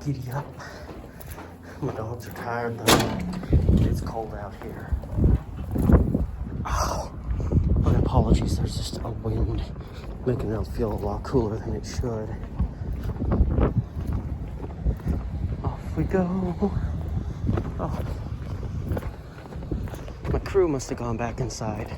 giddy up. My dogs are tired though. It's cold out here. Oh, my apologies, there's just a wind making it feel a lot cooler than it should. Off we go. Oh. My crew must have gone back inside.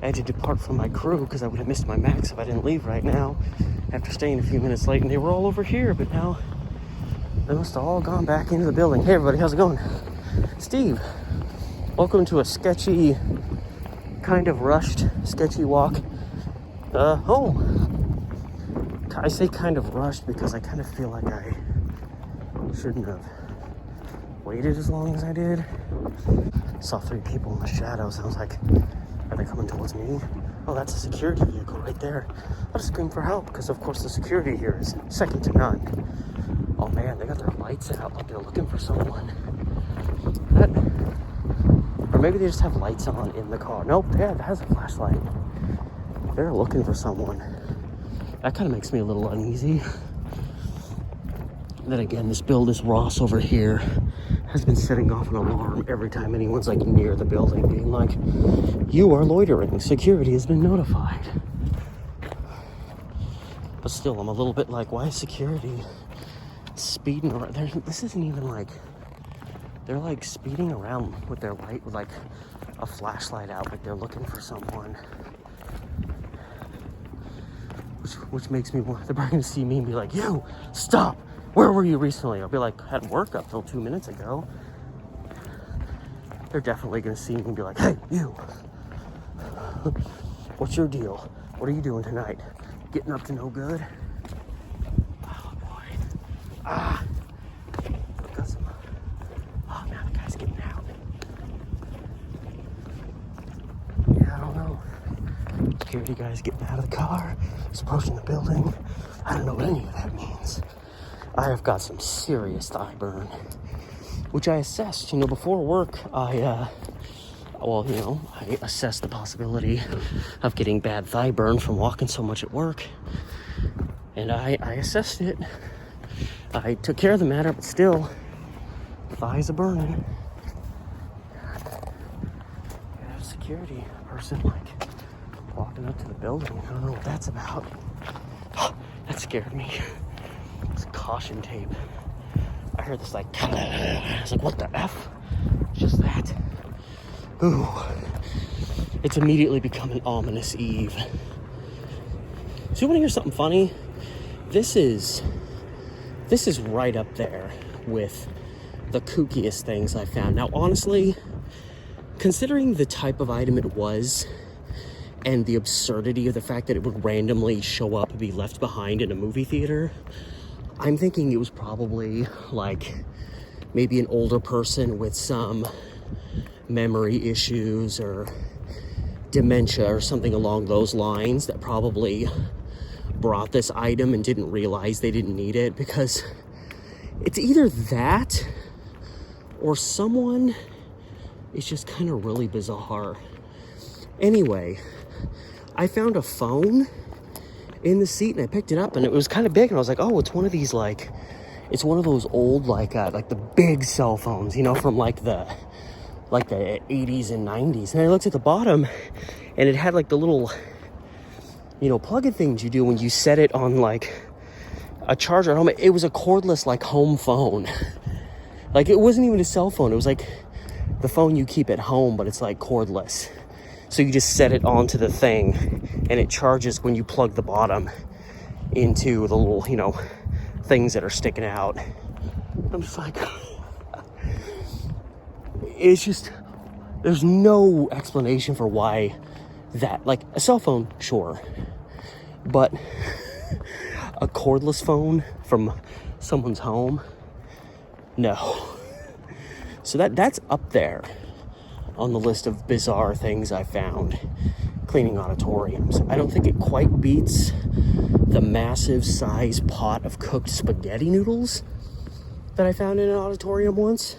I had to depart from my crew because I would have missed my max if I didn't leave right now after staying a few minutes late, and they were all over here, but now they must have all gone back into the building. Hey everybody, how's it going? Steve, welcome to a sketchy, kind of rushed, sketchy walk home. I say kind of rushed because I kind of feel like I shouldn't have waited as long as I did. Saw 3 people in the shadows. I was like, are they coming towards me? Oh, that's a security vehicle right there. I'll just scream for help because, of course, the security here is second to none. Oh man, they got their lights out like they're looking for someone. Or maybe they just have lights on in the car. Nope, yeah, that has a flashlight. They're looking for someone. That kind of makes me a little uneasy. Then again, this Ross over here has been setting off an alarm every time anyone's like near the building, being like, you are loitering, security has been notified. But still, I'm a little bit like, why is security speeding around? This isn't even like, they're like speeding around with their light, with like a flashlight out, like they're looking for someone. Which makes me want, they're probably gonna see me and be like, you, stop! Where were you recently? I'll be like, had work up till 2 minutes ago. They're definitely gonna see me and be like, hey, you! What's your deal? What are you doing tonight? Getting up to no good? Oh boy. Ah! Got some. Oh, now the guy's getting out. Yeah, I don't know. Security guy's getting out of the car. He's approaching the building. I don't know what any of that means. I have got some serious thigh burn, which I assessed, before work. I assessed the possibility of getting bad thigh burn from walking so much at work. And I assessed it. I took care of the matter, but still, thighs are burning. Yeah, a security person, walking up to the building. I don't know what that's about. That scared me. It's caution tape. I heard this I was like, what the F? It's just that. Ooh. It's immediately become an ominous eve. So you want to hear something funny? This is right up there with the kookiest things I found. Now, honestly, considering the type of item it was and the absurdity of the fact that it would randomly show up and be left behind in a movie theater, I'm thinking it was probably maybe an older person with some memory issues or dementia or something along those lines that probably brought this item and didn't realize they didn't need it, because it's either that or someone is just kind of really bizarre. Anyway, I found a phone in the seat and I picked it up and it was kind of big and I was like, oh, it's one of these it's one of those old the big cell phones, from the 80s and 90s. And I looked at the bottom and it had the little plug-in things you do when you set it on a charger at home. It was a cordless home phone. It wasn't even a cell phone. It was the phone you keep at home, but it's cordless. So you just set it onto the thing and it charges when you plug the bottom into the little, things that are sticking out. I'm just it's just, there's no explanation for why that, a cell phone, sure, but a cordless phone from someone's home, no. So that's up there on the list of bizarre things I found cleaning auditoriums. I don't think it quite beats the massive size pot of cooked spaghetti noodles that I found in an auditorium once,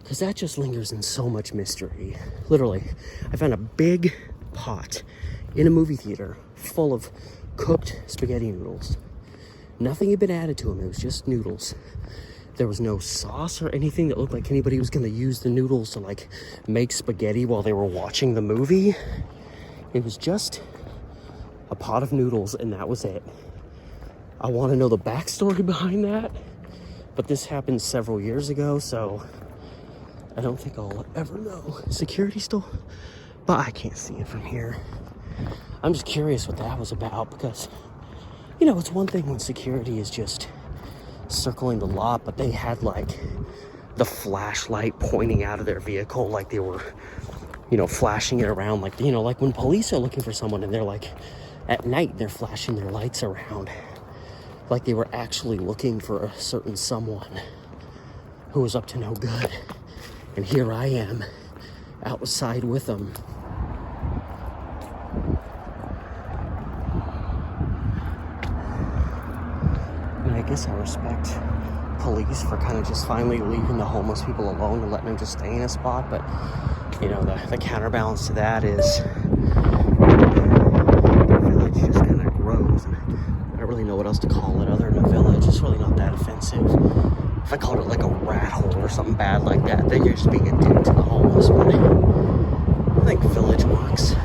because that just lingers in so much mystery. Literally, I found a big pot in a movie theater full of cooked spaghetti noodles. Nothing had been added to them. It was just noodles. There was no sauce or anything that looked like anybody was going to use the noodles to like make spaghetti while they were watching the movie. It was just a pot of noodles, and that was it. I want to know the backstory behind that, but this happened several years ago, so I don't think I'll ever know. Security still, but I can't see it from here. I'm just curious what that was about, because, you know, it's one thing when security is just circling the lot, but they had like the flashlight pointing out of their vehicle, like they were, you know, flashing it around, like, you know, like when police are looking for someone and they're like, at night, they're flashing their lights around, like they were actually looking for a certain someone who was up to no good. And here I am, outside with them. I mean, I guess I respect police for kind of just finally leaving the homeless people alone and letting them just stay in a spot, but, you know, the counterbalance to that is the village just kind of grows, and I don't really know what else to call it other than a village. It's really not that offensive. If I called it like a rat hole or something bad like that, then you're just being a dick to the homeless, but I think village works.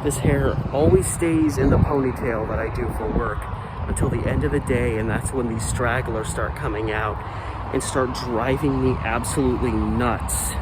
This hair always stays in the ponytail that I do for work until the end of the day, and that's when these stragglers start coming out and start driving me absolutely nuts.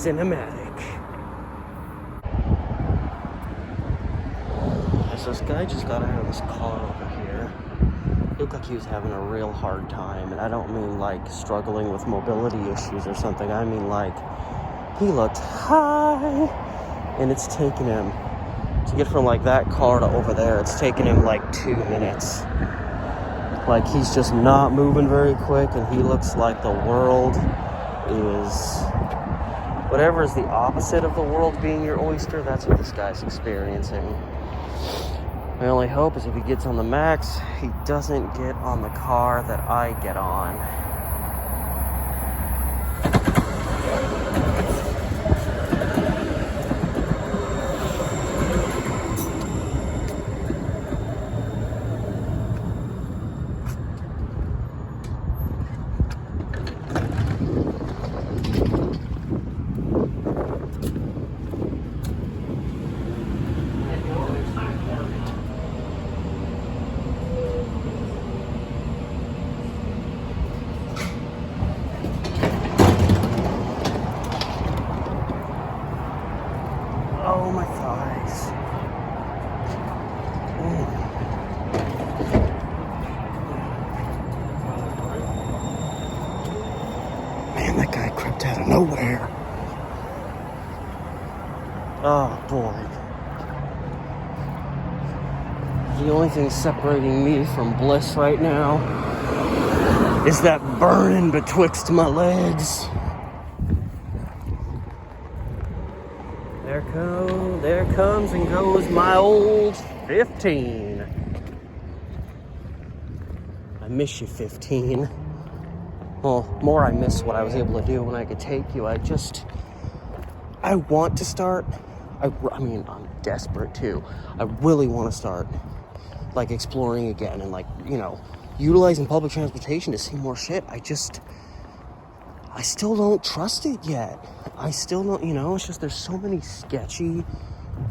Cinematic. So this guy just got out of this car over here. He looked like he was having a real hard time, and I don't mean like struggling with mobility issues or something. I mean like he looked high, and it's taken him to get from like that car to over there. It's taken him like 2 minutes. Like he's just not moving very quick, and he looks like the world is whatever is the opposite of the world being your oyster. That's what this guy's experiencing. My only hope is if he gets on the max, he doesn't get on the car that I get on. Oh, my thighs. Man, that guy crept out of nowhere. Oh, boy. The only thing separating me from bliss right now is that burning betwixt my legs. There comes and goes my old 15. I miss you, 15. Well, more I miss what I was able to do when I could take you. I want to start. I mean, I'm desperate too. I really want to start, like, exploring again and, like, you know, utilizing public transportation to see more shit. I still don't trust it yet. I still don't, you know, it's just there's so many sketchy,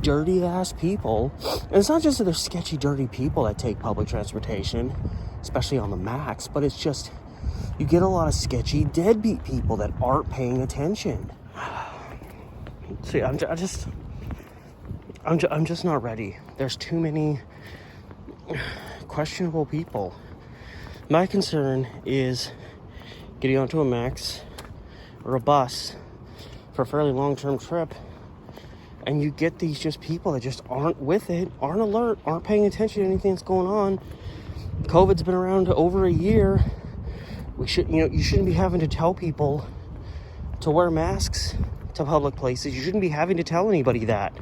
dirty-ass people. And it's not just that there's sketchy, dirty people that take public transportation, especially on the max, but it's just, you get a lot of sketchy, deadbeat people that aren't paying attention. See, I'm just not ready. There's too many questionable people. My concern is getting onto a max or a bus for a fairly long-term trip And you get these just people that just aren't with it, aren't alert, aren't paying attention to anything that's going on. COVID's been around over a year. You shouldn't be having to tell people to wear masks to public places. You shouldn't be having to tell anybody that.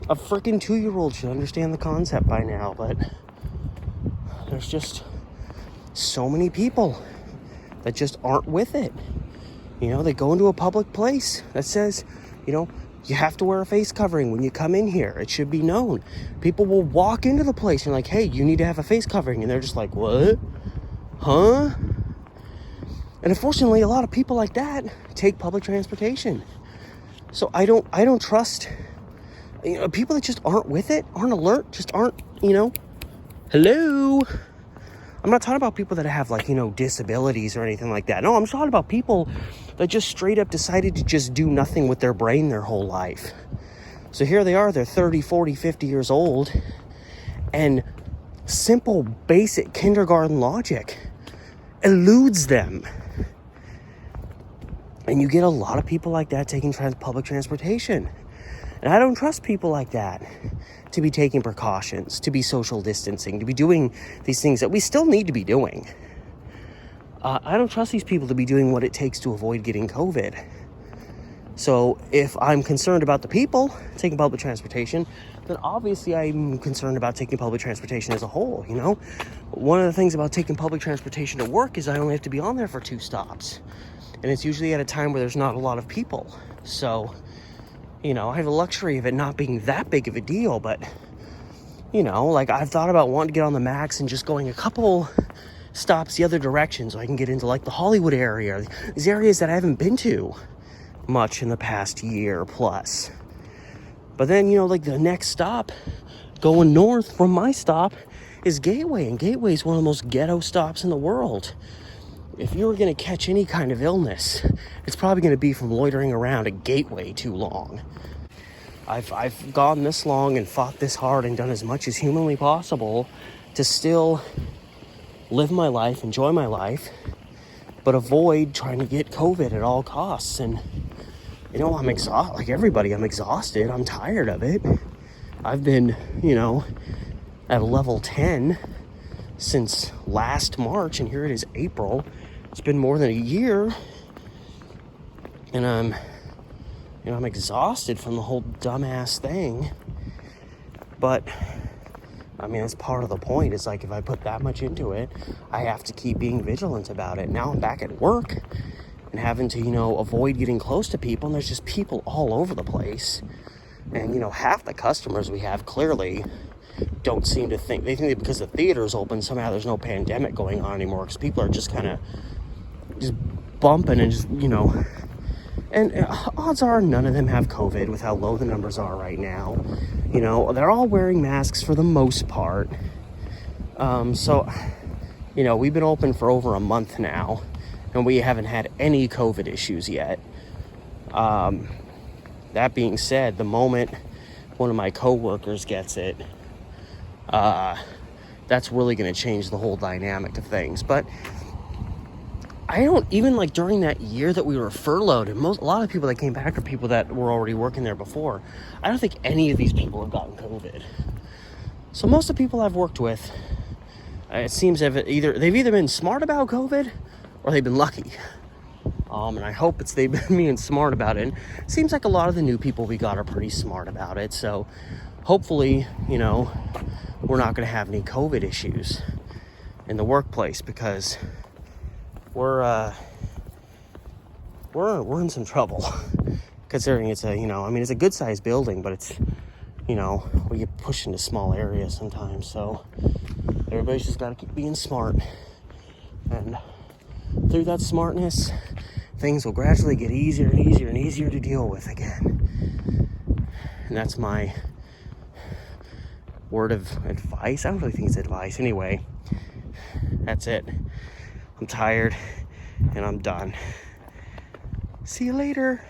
A freaking 2-year-old should understand the concept by now, but there's just so many people that just aren't with it. They go into a public place that says, you have to wear a face covering when you come in here. It should be known. People will walk into the place and like, hey, you need to have a face covering. And they're just like, what? Huh? And unfortunately, a lot of people like that take public transportation. So I don't trust, people that just aren't with it, aren't alert, just aren't, hello? I'm not talking about people that have disabilities or anything like that. No, I'm talking about people that just straight up decided to just do nothing with their brain their whole life. So here they are, they're 30, 40, 50 years old, and simple, basic kindergarten logic eludes them. And you get a lot of people like that taking public transportation. And I don't trust people like that to be taking precautions, to be social distancing, to be doing these things that we still need to be doing. I don't trust these people to be doing what it takes to avoid getting COVID. So if I'm concerned about the people taking public transportation, then obviously I'm concerned about taking public transportation as a whole, One of the things about taking public transportation to work is I only have to be on there for 2 stops. And it's usually at a time where there's not a lot of people. So, I have the luxury of it not being that big of a deal, but, I've thought about wanting to get on the Max and just going a couple stops the other direction so I can get into the Hollywood area, these areas that I haven't been to much in the past year plus. But then, the next stop going north from my stop is Gateway, and Gateway is one of the most ghetto stops in the world. If you were going to catch any kind of illness, it's probably going to be from loitering around at Gateway too long. I've gone this long and fought this hard and done as much as humanly possible to still live my life, enjoy my life, but avoid trying to get COVID at all costs. And, I'm exhausted, like everybody, I'm exhausted. I'm tired of it. I've been, at level 10 since last March, and here it is April. It's been more than a year, and I'm exhausted from the whole dumbass thing. But that's part of the point. It's like, if I put that much into it, I have to keep being vigilant about it. Now I'm back at work and having to, avoid getting close to people, and there's just people all over the place. And, half the customers we have clearly don't seem to think, they think that because the theater's open, somehow there's no pandemic going on anymore, because people are just kind of just bumping and just, and odds are none of them have COVID with how low the numbers are right now. They're all wearing masks for the most part. So, we've been open for over a month now, and we haven't had any COVID issues yet. That being said, the moment one of my coworkers gets it, that's really going to change the whole dynamic of things. But I don't even, during that year that we were furloughed, and a lot of people that came back are people that were already working there before. I don't think any of these people have gotten COVID. So most of the people I've worked with, it seems they've either been smart about COVID or they've been lucky. And I hope they've been being smart about it. And it seems like a lot of the new people we got are pretty smart about it. So hopefully, we're not going to have any COVID issues in the workplace, because we're in some trouble, considering it's it's a good sized building, but it's, we get pushed into small areas sometimes. So everybody's just got to keep being smart, and through that smartness, things will gradually get easier and easier and easier to deal with again. And that's my word of advice. I don't really think it's advice. Anyway, that's it. I'm tired and I'm done. See you later.